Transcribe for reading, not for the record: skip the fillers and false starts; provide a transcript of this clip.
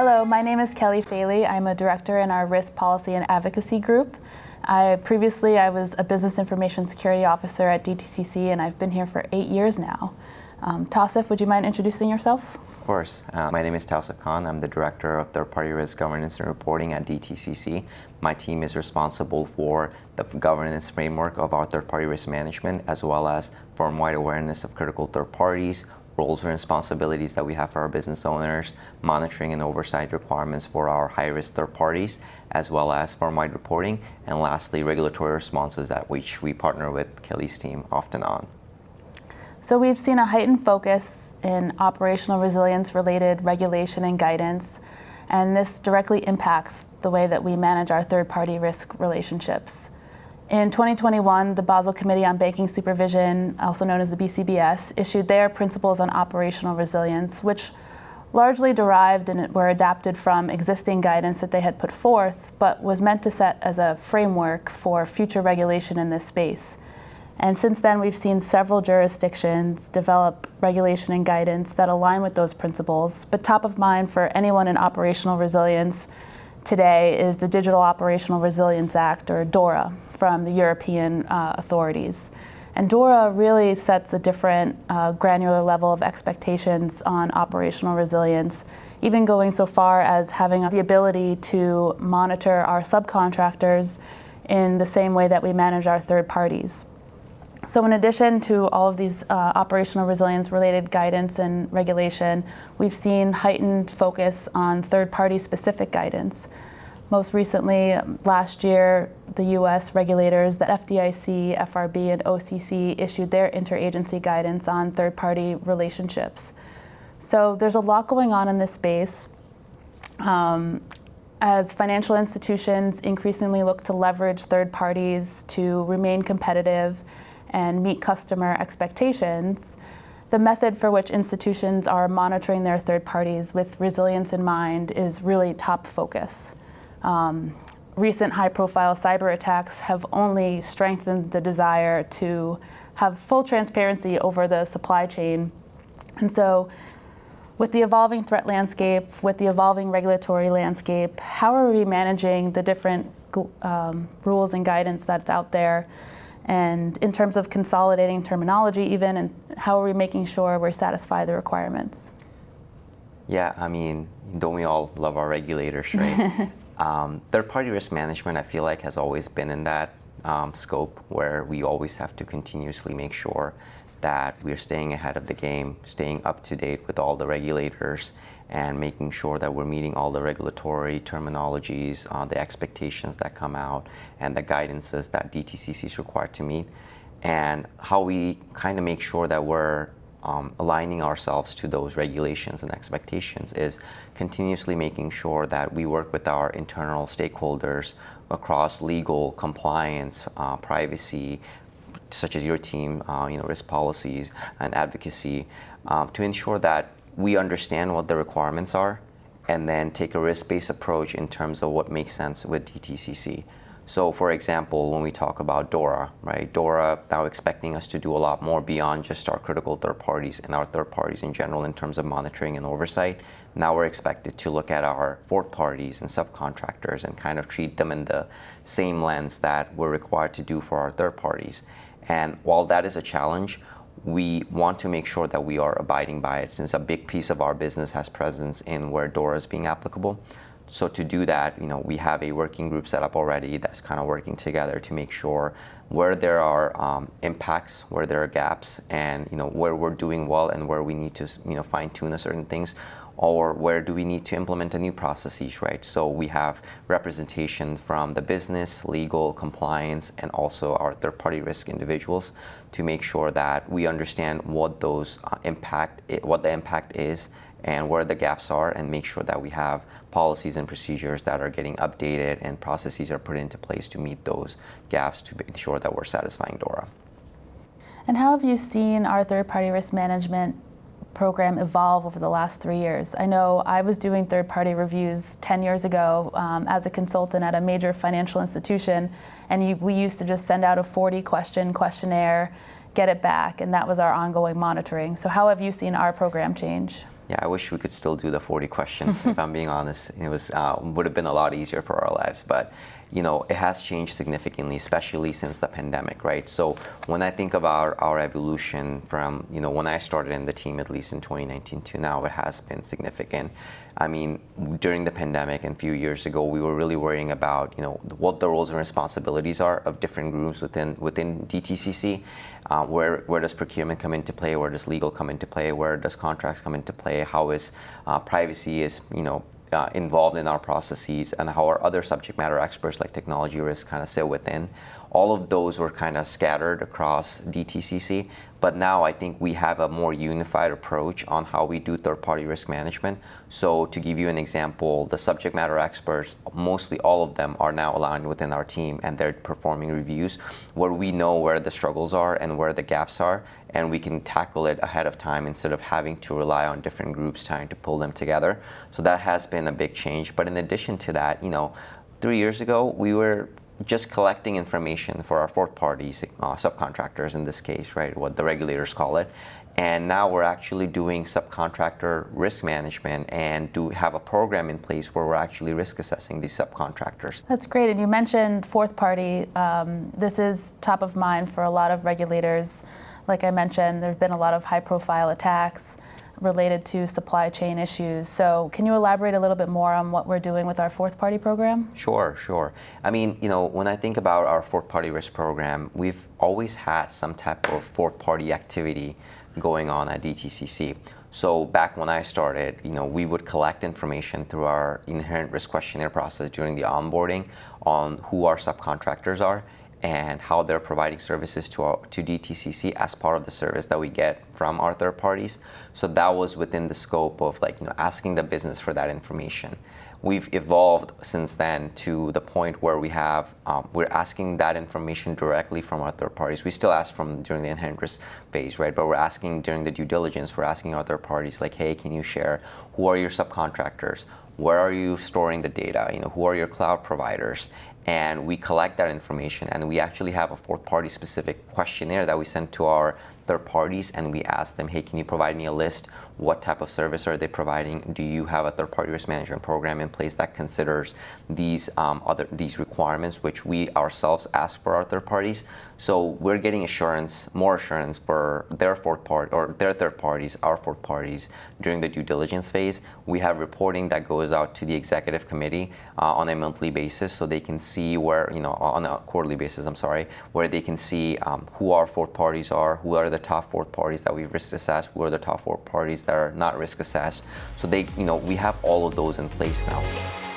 Hello, my name is Kelly Faley. I'm a director in our Risk Policy and Advocacy Group. Previously, I was a Business Information Security Officer at DTCC, and I've been here for 8 years now. Tausif, would you mind introducing yourself? Of course. My name is TSSF Khan. I'm the Director of Third-Party Risk Governance and Reporting at DTCC. My team is responsible for the governance framework of our third-party risk management, as well as firm-wide awareness of critical third parties, roles and responsibilities that we have for our business owners, monitoring and oversight requirements for our high-risk third parties, as well as firm-wide reporting, and lastly, regulatory responses that which we partner with Kelly's team often on. So we've seen a heightened focus in operational resilience-related regulation and guidance, and this directly impacts the way that we manage our third-party risk relationships. In 2021, the Basel Committee on Banking Supervision, also known as the BCBS, issued their principles on operational resilience, which largely derived and were adapted from existing guidance that they had put forth, but was meant to set as a framework for future regulation in this space. And since then, we've seen several jurisdictions develop regulation and guidance that align with those principles. But top of mind for anyone in operational resilience today is the Digital Operational Resilience Act, or DORA, from the European authorities. And DORA really sets a different granular level of expectations on operational resilience, even going so far as having the ability to monitor our subcontractors in the same way that we manage our third parties. So in addition to all of these operational resilience related guidance and regulation, we've seen heightened focus on third-party specific guidance. Most recently, last year, the US regulators, the FDIC, FRB, and OCC issued their interagency guidance on third-party relationships. So there's a lot going on in this space. As financial institutions increasingly look to leverage third parties to remain competitive and meet customer expectations, the method for which institutions are monitoring their third parties with resilience in mind is really top focus. Recent high-profile cyber attacks have only strengthened the desire to have full transparency over the supply chain. And so with the evolving threat landscape, with the evolving regulatory landscape, how are we managing the different rules and guidance that's out there? And in terms of consolidating terminology even, and how are we making sure we're satisfy the requirements? Yeah, I mean, don't we all love our regulators, right? Third-party risk management, I feel like, has always been in that scope where we always have to continuously make sure that we're staying ahead of the game, staying up to date with all the regulators, and making sure that we're meeting all the regulatory terminologies, the expectations that come out, and the guidances that DTCC is required to meet, and how we kind of make sure that we're aligning ourselves to those regulations and expectations is continuously making sure that we work with our internal stakeholders across legal, compliance, privacy, such as your team, risk policies and advocacy, to ensure that we understand what the requirements are and then take a risk-based approach in terms of what makes sense with DTCC. So for example, when we talk about DORA, right? DORA now expecting us to do a lot more beyond just our critical third parties and our third parties in general in terms of monitoring and oversight. Now we're expected to look at our fourth parties and subcontractors and kind of treat them in the same lens that we're required to do for our third parties. And while that is a challenge, we want to make sure that we are abiding by it, since a big piece of our business has presence in where DORA is being applicable. So to do that, we have a working group set up already that's kind of working together to make sure where there are impacts, where there are gaps, and where we're doing well and where we need to fine-tune certain things, or where do we need to implement a new processes, right? So we have representation from the business, legal, compliance, and also our third-party risk individuals to make sure that we understand what those what the impact is and where the gaps are, and make sure that we have policies and procedures that are getting updated and processes are put into place to meet those gaps to ensure that we're satisfying DORA. And how have you seen our third-party risk management program evolve over the last 3 years? I know I was doing third-party reviews 10 years ago as a consultant at a major financial institution, and we used to just send out a 40-question questionnaire, get it back, and that was our ongoing monitoring. So how have you seen our program change? Yeah, I wish we could still do the 40 questions. If I'm being honest, it was would have been a lot easier for our lives. But it has changed significantly, especially since the pandemic, right? So when I think about our evolution from when I started in the team, at least in 2019 to now, it has been significant. I mean, during the pandemic and a few years ago, we were really worrying about what the roles and responsibilities are of different groups within DTCC. Where does procurement come into play? Where does legal come into play? Where does contracts come into play? How is privacy involved in our processes, and how our other subject matter experts like technology risk kind of sit within. All of those were kind of scattered across DTCC, but now I think we have a more unified approach on how we do third-party risk management. So to give you an example, the subject matter experts, mostly all of them are now aligned within our team, and they're performing reviews where we know where the struggles are and where the gaps are, and we can tackle it ahead of time instead of having to rely on different groups trying to pull them together. So that has been a big change. But in addition to that, 3 years ago, we were just collecting information for our fourth parties, subcontractors in this case, right, what the regulators call it. And now we're actually doing subcontractor risk management and do have a program in place where we're actually risk assessing these subcontractors. That's great. And you mentioned fourth party. This is top of mind for a lot of regulators. Like I mentioned, there have been a lot of high profile attacks related to supply chain issues. So can you elaborate a little bit more on what we're doing with our fourth party program? Sure. I mean, when I think about our fourth party risk program, we've always had some type of fourth party activity going on at DTCC. So back when I started, we would collect information through our inherent risk questionnaire process during the onboarding on who our subcontractors are and how they're providing services to DTCC as part of the service that we get from our third parties. So that was within the scope of asking the business for that information. We've evolved since then to the point where we're asking that information directly from our third parties. We still ask during the inherent risk phase, right? But we're asking during the due diligence, we're asking our third parties hey, can you share who are your subcontractors? Where are you storing the data? Who are your cloud providers? And we collect that information, and we actually have a fourth party specific questionnaire that we send to our third parties, and we ask them, hey, can you provide me a list? What type of service are they providing? Do you have a third party risk management program in place that considers these requirements, which we ourselves ask for our third parties? So we're getting more assurance for their third parties, our fourth parties during the due diligence phase. We have reporting that goes out to the executive committee on a monthly basis, so they can see on a quarterly basis, where they can see who our fourth parties are, who are the top fourth parties that we've risk assessed, who are the top fourth parties that are not risk assessed. So we have all of those in place now.